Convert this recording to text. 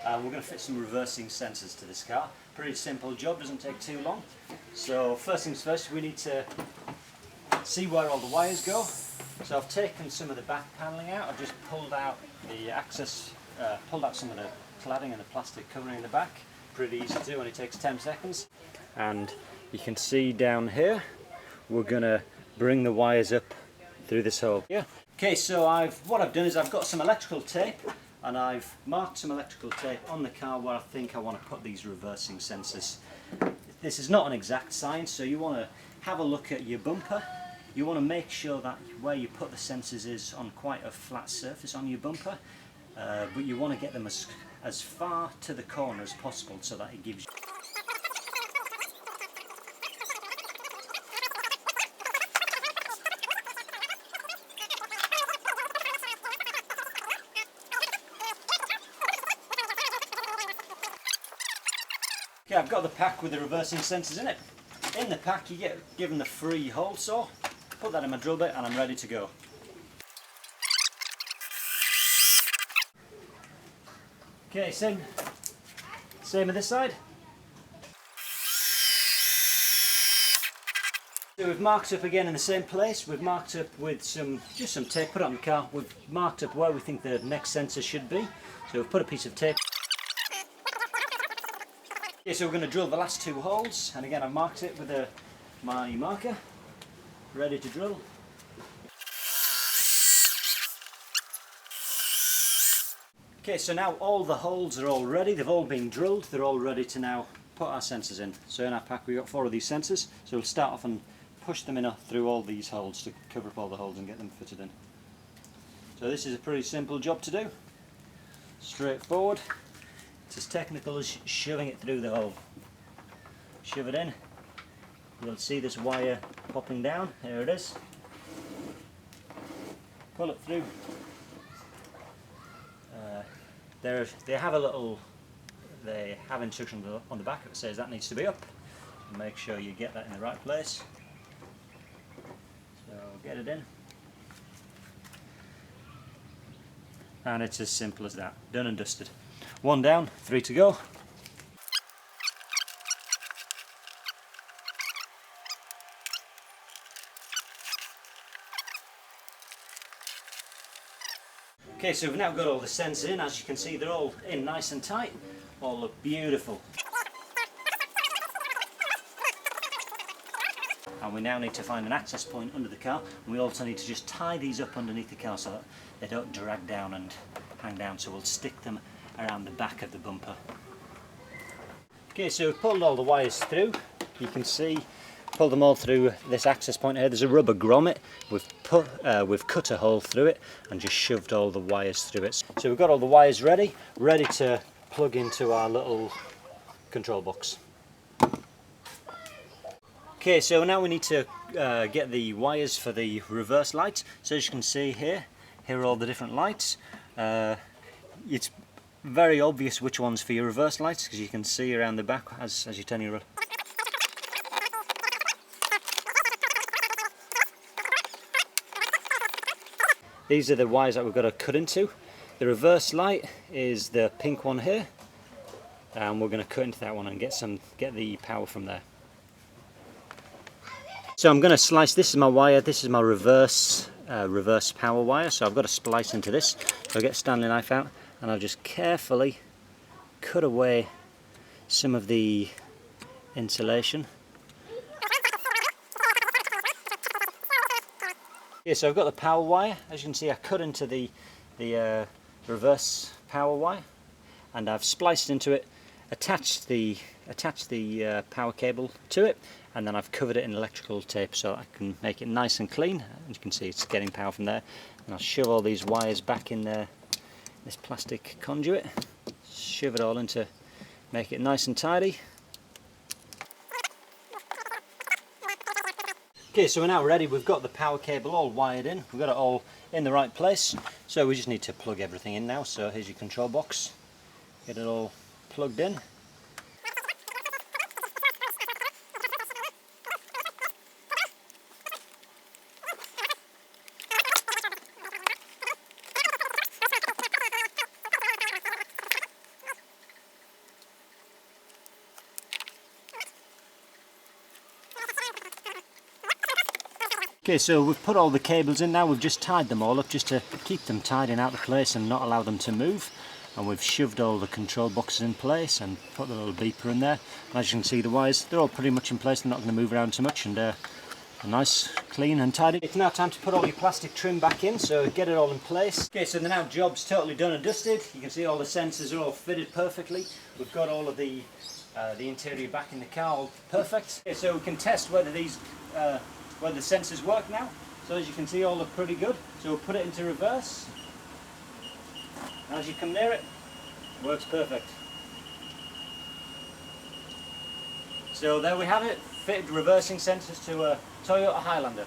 and we're going to fit some reversing sensors to this car. Pretty simple job, doesn't take too long. So first things first, we need to see where all the wires go. So I've taken some of the back panelling out. I've just pulled out the access, pulled out some of the cladding and the plastic covering the back. Pretty easy to do, only takes 10 seconds. And you can see down here, we're going to bring the wires up through this hole. Yeah. Okay, so what I've done is I've got some electrical tape, and I've marked some electrical tape on the car where I think I want to put these reversing sensors. This is not an exact science, so you want to have a look at your bumper. You want to make sure that where you put the sensors is on quite a flat surface on your bumper, but you want to get them as far to the corner as possible so that it gives you... Okay, I've got the pack with the reversing sensors in it. In the pack you get given the free hole saw. Put that in my drill bit and I'm ready to go. Okay, same on this side. So we've marked up again in the same place. We've marked up with just some tape, put it on the car. We've marked up where we think the next sensor should be. So we've put a piece of tape. Okay, so we're going to drill the last two holes, and again I've marked it with my marker, ready to drill. Okay, so now all the holes are all ready, they've all been drilled, they're all ready to now put our sensors in. So in our pack we've got 4 of these sensors, so we'll start off and push them in through all these holes to cover up all the holes and get them fitted in. So this is a pretty simple job to do, straightforward. It's as technical as shoving it through the hole. Shove it in. You'll see this wire popping down. There it is. Pull it through. They have instructions on the back that says that needs to be up. Make sure you get that in the right place. So get it in. And it's as simple as that. Done and dusted. 1 down, 3 to go. Okay, so we've now got all the sensors in. As you can see, they're all in nice and tight. All look beautiful. And we now need to find an access point under the car, and we also need to just tie these up underneath the car so that they don't drag down and hang down. So we'll stick them around the back of the bumper. Okay, so we've pulled all the wires through. You can see, pulled them all through this access point here. There's a rubber grommet. We've cut a hole through it and just shoved all the wires through it. So we've got all the wires ready to plug into our little control box. Okay, so now we need to get the wires for the reverse lights. So as you can see here are all the different lights. It's very obvious which one's for your reverse lights because you can see around the back as you turn your... These are the wires that we've got to cut into. The reverse light is the pink one here, and we're going to cut into that one and get the power from there. So I'm going to slice, this is my wire, this is my reverse power wire, so I've got to splice into this. So I'll get a Stanley knife out and I'll just carefully cut away some of the insulation. Yeah, so I've got the power wire. As you can see, I cut into the reverse power wire, and I've spliced into it, attached the power cable to it, and then I've covered it in electrical tape so I can make it nice and clean. As you can see, it's getting power from there. And I'll shove all these wires back in there, this plastic conduit. Shove it all into, make it nice and tidy. Okay, so we're now ready. We've got the power cable all wired in. We've got it all in the right place. So we just need to plug everything in now. So here's your control box. Get it all plugged in. Okay, so we've put all the cables in now, we've just tied them all up just to keep them tied in out of place and not allow them to move. And we've shoved all the control boxes in place and put the little beeper in there. And as you can see, the wires, they're all pretty much in place, they're not going to move around too much, and are nice, clean and tidy. It's now time to put all your plastic trim back in, so get it all in place. Okay, so the now job's totally done and dusted. You can see all the sensors are all fitted perfectly. We've got all of the interior back in the car all perfect. Okay, so we can test whether these whether the sensors work now. So as you can see, all look pretty good. So we'll put it into reverse. And as you come near it, it works perfect. So there we have it, fitted reversing sensors to a Toyota Highlander.